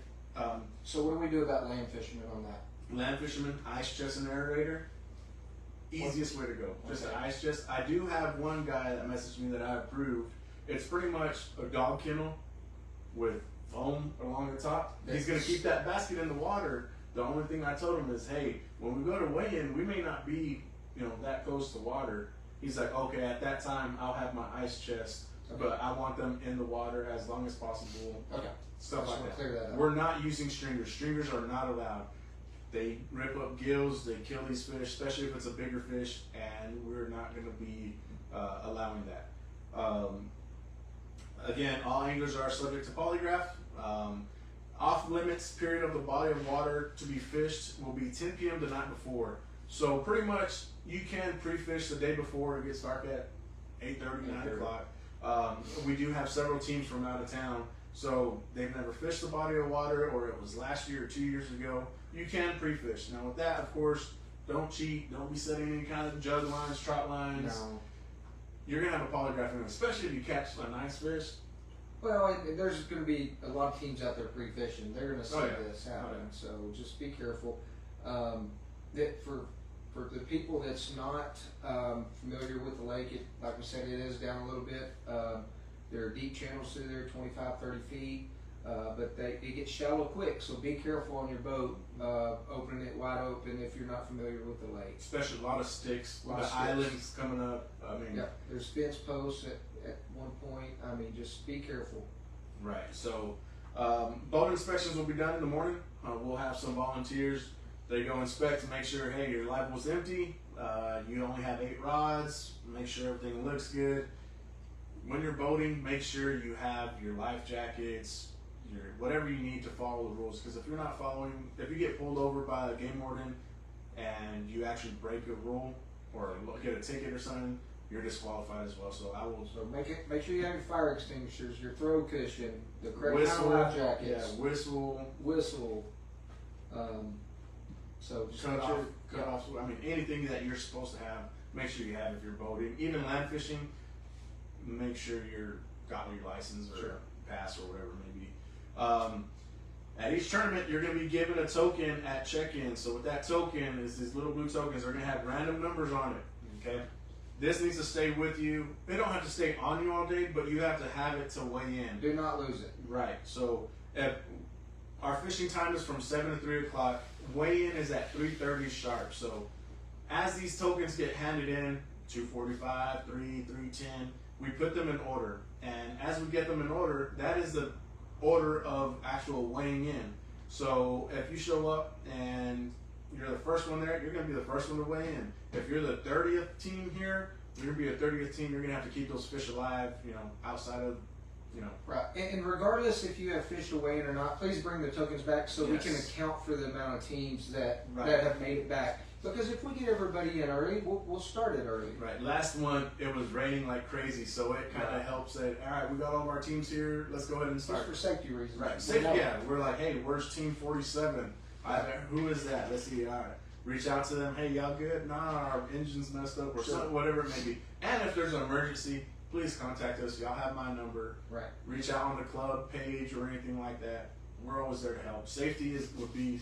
So what do we do about land fishermen on that? Land fishermen, ice chest and aerator. Easiest way to go. Just Okay. an ice chest. I do have one guy that messaged me that I approved. It's pretty much a dog kennel with foam along the top. He's going to keep that basket in the water. The only thing I told him is, hey, when we go to weigh-in, we may not be, that close to water. He's like, okay, at that time, I'll have my ice chest, but I want them in the water as long as possible. Okay. Stuff like that. Clear that up. We're not using stringers. Stringers are not allowed. They rip up gills. They kill these fish, especially if it's a bigger fish, and we're not going to be allowing that. Again, all anglers are subject to polygraph. Off limits period of the body of water to be fished will be 10 p.m. the night before. So pretty much you can pre-fish the day before it gets dark at 8:30, 9 o'clock. We do have several teams from out of town, so they've never fished the body of water, or it was last year or 2 years ago. You can pre-fish. Now with that, of course, don't cheat. Don't be setting any kind of jug lines, trot lines. No. You're gonna have a polygraph in it, especially if you catch a nice fish. Well, there's going to be a lot of teams out there pre-fishing. They're going to see this happen, Oh, yeah. so just be careful. That for the people that's not familiar with the lake, like we said, it is down a little bit. There are deep channels through there, 25, 30 feet, but it gets shallow quick, so be careful on your boat, opening it wide open if you're not familiar with the lake. Especially a lot of sticks, Lot the of sticks. islands coming up. I mean, Yeah, there's fence posts at one point. I mean, just be careful. right. So, boat inspections will be done in the morning. We'll have some volunteers. They go inspect to make sure, hey, your live well's empty. You only have 8 rods. Make sure everything looks good. When you're boating, make sure you have your life jackets, your whatever you need to follow the rules. Because if you're not following, if you get pulled over by a game warden and you actually break a rule or get a ticket or something, you're disqualified as well. So I will. So make sure you have your fire extinguishers, your throw cushion, the correct Whistle, life jackets, whistle, So just cut make off, sure. cut off. I mean, anything that you're supposed to have, make sure you have if you're boating. Even land fishing, make sure you're got your license or pass or whatever it may be. At each tournament, you're going to be given a token at check-in. So with that token is these little blue tokens. They're going to have random numbers on it. Okay. This needs to stay with you. They don't have to stay on you all day, but you have to have it to weigh in. Do not lose it. Right. So if our fishing time is from 7 to 3 o'clock. Weigh-in is at 3:30 sharp. So as these tokens get handed in, 2:45, 3:10, we put them in order. And as we get them in order, that is the order of actual weighing in. So if you show up and you're the first one there, you're going to be the first one to weigh in. If you're the 30th team here, you're going to be a 30th team. You're going to have to keep those fish alive, outside of, Right, and regardless if you have fish to weigh in or not, please bring the tokens back so we can Yes. account for the amount of teams that Right. that have made it back. Because if we get everybody in early, we'll start it early. Right. Last month it was raining like crazy, so it kind of Right. helps that. All right, we got all of our teams here. Let's go ahead and Just start. for safety reasons. Right. We Safety. know. Yeah. We're like, hey, where's team 47? Who is that? Let's see. All right. Reach out to them. Hey, y'all good? Nah, our engine's messed up or Sure. something, whatever it may be. And if there's an emergency, please contact us. Y'all have my number. Right. Reach out on the club page or anything like that. We're always there to help. Safety would be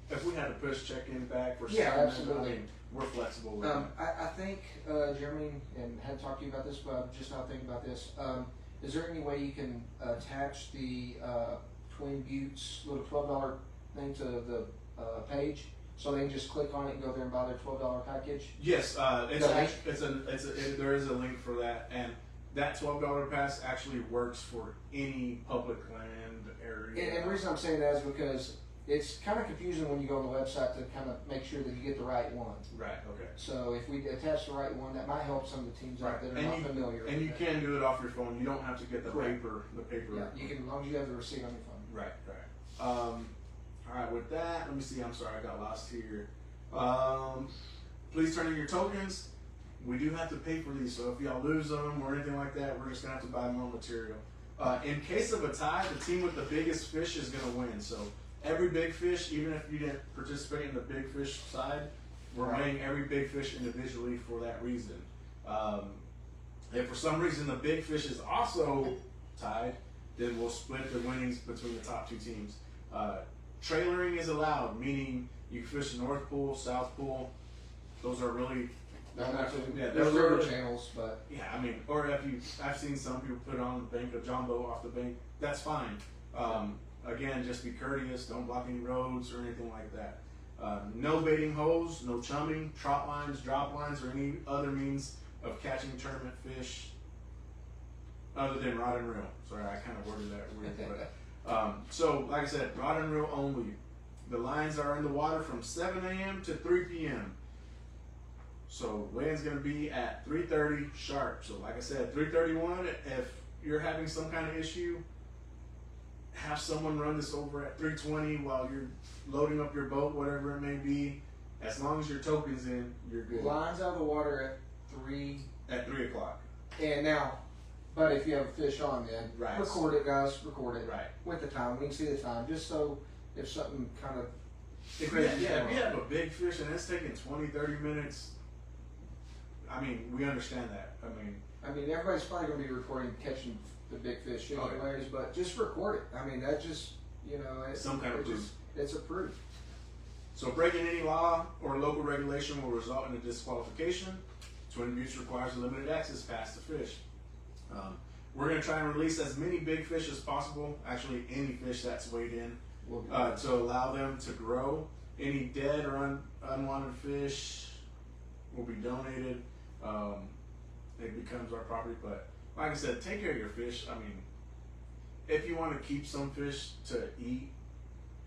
if we had to push check-in back for Yeah, something, absolutely. I mean, we're flexible with I think, Jeremy, and had talked to you about this, but I'm just now thinking about this. Is there any way you can attach the Twin Buttes little $12 thing to the page, so they can just click on it and go there and buy their $12 package? Yes, The there is a link for that, and that $12 pass actually works for any public land area. And the reason I'm saying that is because it's kind of confusing when you go on the website to kind of make sure that you get the right one. Right. Okay. So if we attach the right one, that might help some of the teams out Right. that are And not you- familiar. And with you that. can do it off your phone. You don't have to get the Correct. paper. Yeah, you can, as long as you have the receipt on your phone. Right. Right. All right. With that, let me see. I'm sorry, I got lost here. Please turn in your tokens. We do have to pay for these, so if y'all lose them or anything like that, we're just gonna have to buy more material. In case of a tie, the team with the biggest fish is gonna win. So every big fish, even if you didn't participate in the big fish side, we're Right. weighing every big fish individually for that reason. If for some reason the big fish is also tied, then we'll split the winnings between the top two teams. Trailering is allowed, meaning you can fish the North Pool, South Pool. Those are really There's those river are- channels, but yeah, I mean, or I've seen some people put on the bank, a jumbo off the bank. That's fine. Again, just be courteous. Don't block any roads or anything like that. No baiting holes, no chumming, trot lines, drop lines, or any other means of catching tournament fish other than rod and reel. Sorry, I kind of worded that weird, but so like I said, rod and reel only. The lines are in the water from 7 a.m. to 3 p.m. So weigh-in's gonna be at 3:30 sharp. So like I said, 3:31. If you're having some kind of issue, have someone run this over at 3:20 while you're loading up your boat, whatever it may be. As long as your token's in, you're good. lines out of the water at 3. At 3 o'clock. And now, but if you have a fish on, then Right. record it, guys. Record it Right. with the time. We can see the time, just so if something kind of If crazy. you have a big fish and it's taking 20, 30 minutes, I mean, we understand that. I mean, everybody's probably going to be recording catching the big fish Oh, yeah. anyways, but just record it. I mean, that just, it's, Some kind of it just, it's a proof. so breaking any law or local regulation will result in a disqualification. Twin Buttes requires a limited access pass to fish. We're going to try and release as many big fish as possible, actually any fish that's weighed in, We'll do to allow them to grow. Any dead or unwanted fish will be donated. It becomes our property, but like I said, take care of your fish. I mean, if you want to keep some fish to eat,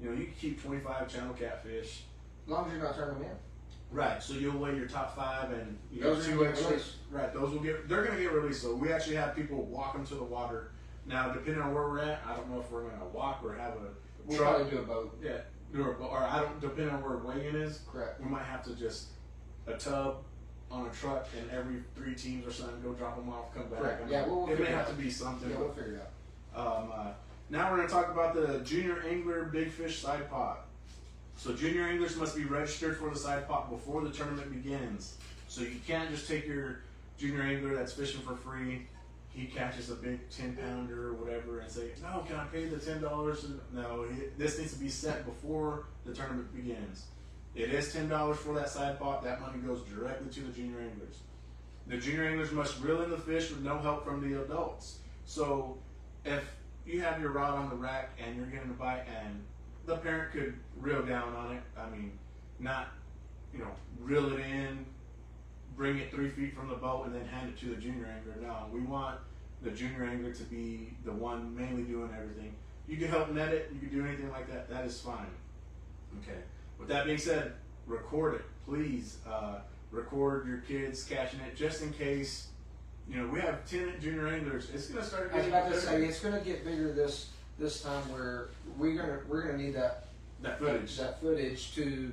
you can keep 25 channel catfish. as long as you're not turning them in. Right, so you'll weigh your top 5 and you Those got are 2 gonna get extra. released. Right, they're gonna get released. So we actually have people walk them to the water. Now, depending on where we're at, I don't know if we're gonna walk or have a We'll truck. probably do a boat. Yeah, or I don't. Depending on where weigh-in is, Correct. we might have to just a tub on a truck and every 3 teams or something go drop them off, come back. Correct. I mean, Yeah, we'll it may figure it have out. to be something. Yeah, we'll figure it out. Now we're going to talk about the junior angler big fish side pot. So junior anglers must be registered for the side pot before the tournament begins. So you can't just take your junior angler that's fishing for free. He catches a big 10-pounder or whatever and say, no, can I pay the $10? No, this needs to be set before the tournament begins. It is $10 for that side pot. That money goes directly to the junior anglers. The junior anglers must reel in the fish with no help from the adults. So if you have your rod on the rack and you're getting a bite and the parent could reel down on it, I mean, not, reel it in, bring it 3 feet from the boat and then hand it to the junior angler. No, we want the junior angler to be the one mainly doing everything. You can help net it, you can do anything like that, that is fine. Okay. With that being said, record it, please. Record your kids catching it, just in case. You know, we have 10 junior anglers. It's gonna start I was getting about to bigger. say it's going to get bigger this time where we're gonna need that footage. to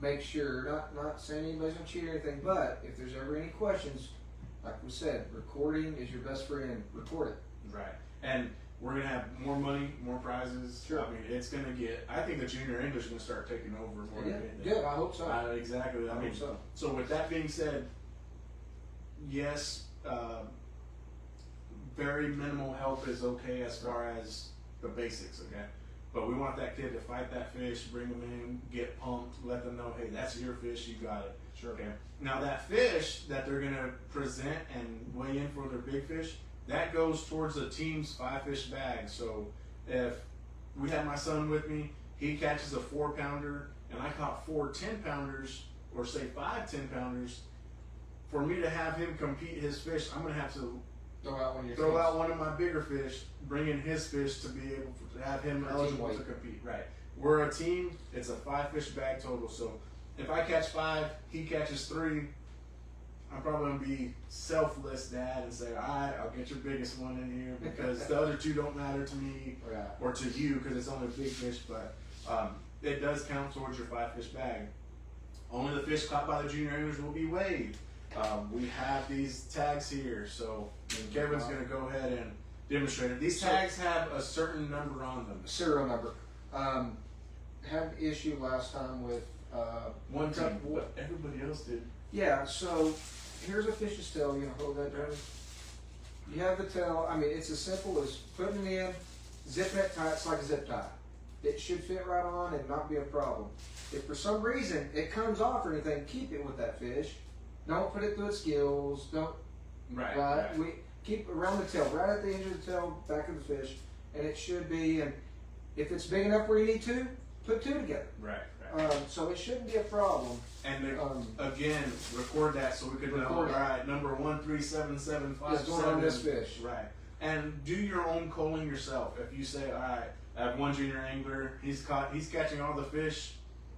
make sure, not saying anybody's gonna cheat or anything, but if there's ever any questions, like we said, recording is your best friend. Record it. Right. And we're gonna have more money, more prizes. Sure. I mean, it's gonna get. I think the junior anglers are gonna start taking over more. Yeah. than anything. Good. I hope so. Exactly. I mean, hope so. So with that being said, yes, very minimal help is okay as far as the basics, okay? But we want that kid to fight that fish, bring them in, get pumped, let them know, hey, that's your fish, you got it. Sure. Okay. Now that fish that they're gonna present and weigh in for their big fish, that goes towards the team's 5-fish bag. So if we have my son with me, he catches a 4-pounder, and I caught 4 10-pounders, or say 5 10-pounders. For me to have him compete his fish, I'm gonna have to throw out one of my bigger fish, bring in his fish to be able to have him eligible to compete. Right. We're a team. It's a 5-fish bag total. So if I catch 5, he catches 3. I'm probably gonna be selfless, Dad, and say, all right, I'll get your biggest one in here because the other 2 don't matter to me or to you because it's only a big fish. But it does count towards your 5-fish bag. Only the fish caught by the junior anglers will be weighed. We have these tags here, so Kevin's going to go ahead and demonstrate it. These tags have a certain number on them. Serial number. Had an issue last time with one team, but everybody else did. Yeah, so here's a fish's tail. You know, hold that down. You have the tail. I mean, it's as simple as putting it in, zipping it tight. It's like a zip tie. It should fit right on and not be a problem. If for some reason it comes off or anything, keep it with that fish. Don't put it through its gills. Don't. Right. We keep around the tail, right at the edge of the tail, back of the fish, and it should be. And if it's big enough where you need 2, put 2 together. Right. So it shouldn't be a problem. And again, record that so we can know. All right, number 13775 is going on this fish. Right. And do your own culling yourself. If you say, all right, I have one junior angler. He's catching all the fish.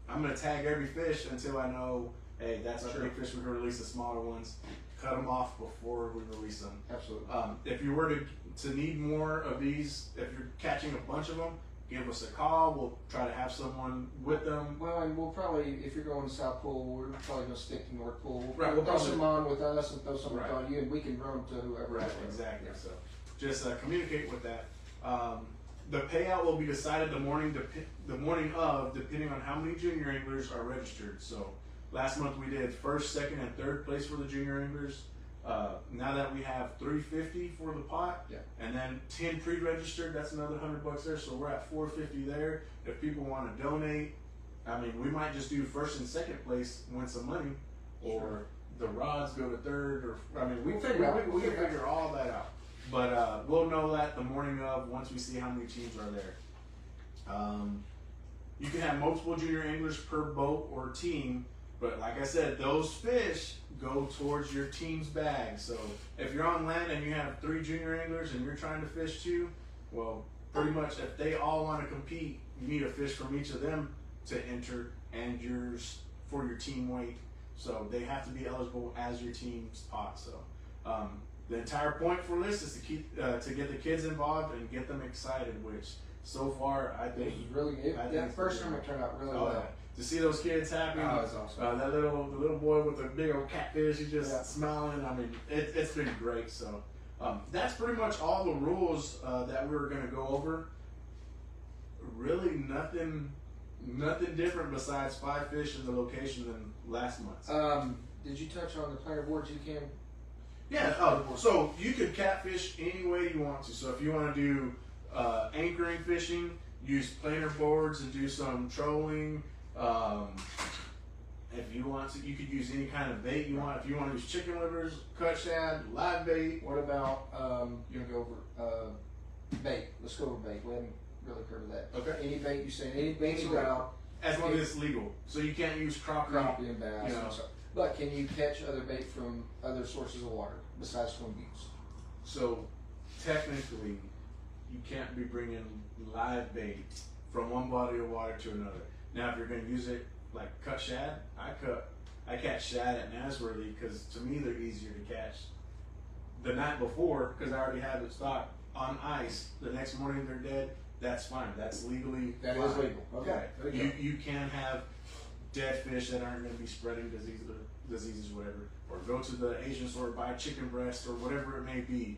I'm gonna tag every fish until I know, hey, that's our big fish. We're gonna release the smaller ones. Cut them off before we release them. Absolutely. If you were to need more of these, if you're catching a bunch of them, give us a call. We'll try to have someone with them. Well, and we'll probably, if you're going to South Pole, we're probably going to stick to North Pole. Right, We'll throw some on with us and throw some on you, and we can run them to whoever. Right, exactly. So just communicate with that. The payout will be decided the morning of, depending on how many junior anglers are registered. So last month we did 1st, 2nd, and 3rd place for the junior anglers. Now that we have $350 for the pot, and then 10 pre-registered, that's another $100 there. So we're at $450 there. If people want to donate, I mean, we might just do 1st and 2nd place, win some money, or the rods go to 3rd, or I mean, we can figure all that out. But we'll know that the morning of, once we see how many teams are there. You can have multiple junior anglers per boat or team. But like I said, those fish go towards your team's bag. So if you're on land and you have 3 junior anglers and you're trying to fish 2, well, pretty much if they all want to compete, you need a fish from each of them to enter and yours for your team weight. So they have to be eligible as your team's pot. So the entire point for this is to get the kids involved and get them excited, which so far I think is really good. That first tournament turned out really well. To see those kids happy, it's awesome. the little boy with the big old catfish, he's just smiling. I mean, it's been great. So that's pretty much all the rules that we were going to go over. Really nothing different besides 5 fish in the location than last month. Did you touch on the planer boards you can? Yeah. So you could catfish any way you want to. So if you want to do anchoring fishing, use planer boards and do some trolling. If you want to, you could use any kind of bait you want. If you want to use chicken livers, cut shad, live bait. What about you want to go over bait? Let's go over bait. We haven't really covered that. Okay. Any bait you say? Any bait you got? As long as it's legal. So you can't use crappie and bass. You know. But can you catch other bait from other sources of water besides swim beats? So technically, you can't be bringing live bait from one body of water to another. Now, if you're going to use it like cut shad. I catch shad at Nasworthy because to me they're easier to catch the night before because I already have it stocked on ice. The next morning they're dead. That's fine. That's legally That fine. is legal. Okay. There you go. You can have dead fish that aren't going to be spreading diseases, whatever. Or go to the Asian store, buy chicken breast or whatever it may be.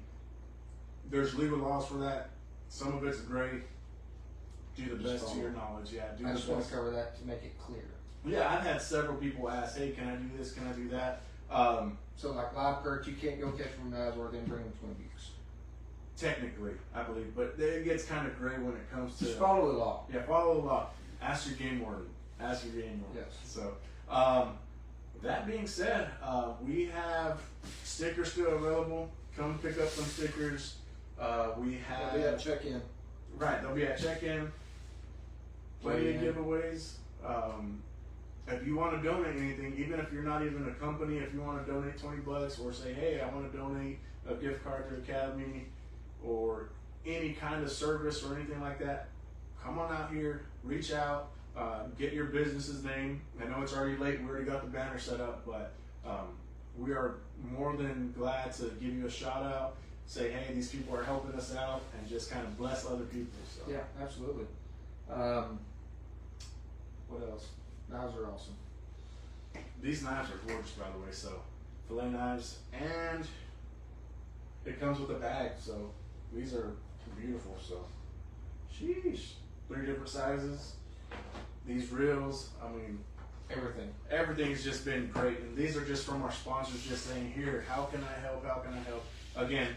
There's legal laws for that. Some of it's gray. Do the best to your knowledge. Yeah, do I the just want best. to cover that to make it clear. Yeah, I've had several people ask, "Hey, can I do this? Can I do that?" So like live perch, you can't go catch from Nasworthy and bring them to Twin Buttes. Technically, I believe, but it gets kind of gray when it comes to. Just follow the law. Yeah, follow the law. Ask your game warden. Ask your game warden. Yes. So, that being said, we have stickers still available. Come pick up some stickers. We have. They'll be at check-in. Right, they'll be at check-in. Plenty of Yeah. giveaways. If you want to donate anything, even if you're not even a company, if you want to donate $20 or say, hey, I want to donate a gift card to Academy or any kind of service or anything like that, come on out here, reach out, get your business's name. I know it's already late, we already got the banner set up, but we are more than glad to give you a shout out, say, hey, these people are helping us out, and just kind of bless other people. So. Yeah, absolutely. What else? Knives are awesome. These knives are gorgeous, by the way. So, fillet knives, and it comes with a bag. So, these are beautiful. So, sheesh, 3 different sizes. These reels, I mean, Everything. everything's just been great. And these are just from our sponsors, just saying, here, how can I help? How can I help? Again,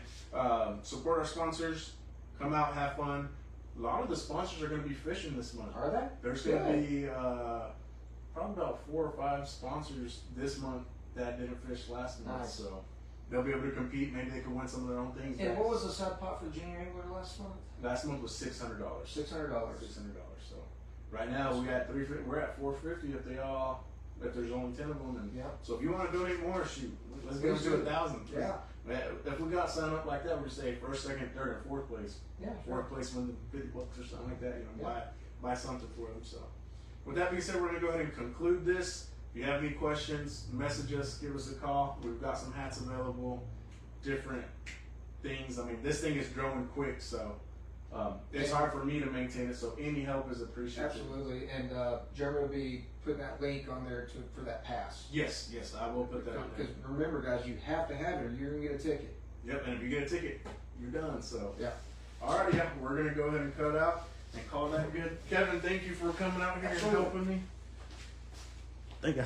support our sponsors. Come out, have fun. A lot of the sponsors are going to be fishing this month. Are they? There's going to be probably about 4 or 5 sponsors this month that didn't fish last month, Nice. so they'll be able to compete. Maybe they could win some of their own things. And back. what was the side pot for junior angler last month? Last month was $600. $600. $600. So right now we're at $450 if there's only 10 of them. And Yeah. so if you want to donate more, shoot, let's get to 1,000. Yeah. If we got signed up like that, we'd say first, second, third, and fourth place. Yeah. Fourth place win $50 or something like that. You know, Yeah. buy something for them. So, with that being said, we're gonna go ahead and conclude this. If you have any questions, message us, give us a call. We've got some hats available, different things. I mean, this thing is growing quick, so it's hard for me to maintain it. So any help is appreciated. Absolutely. And Jeremy will be putting that link on there for that pass. Yes, I will put that on there. Because remember, guys, you have to have it or you're going to get a ticket. Yep, and if you get a ticket, you're done. So Yeah. Alrighty, yeah, we're gonna go ahead and cut out and call that good. Kevin, thank you for coming out here and Absolutely. helping me. Thank you.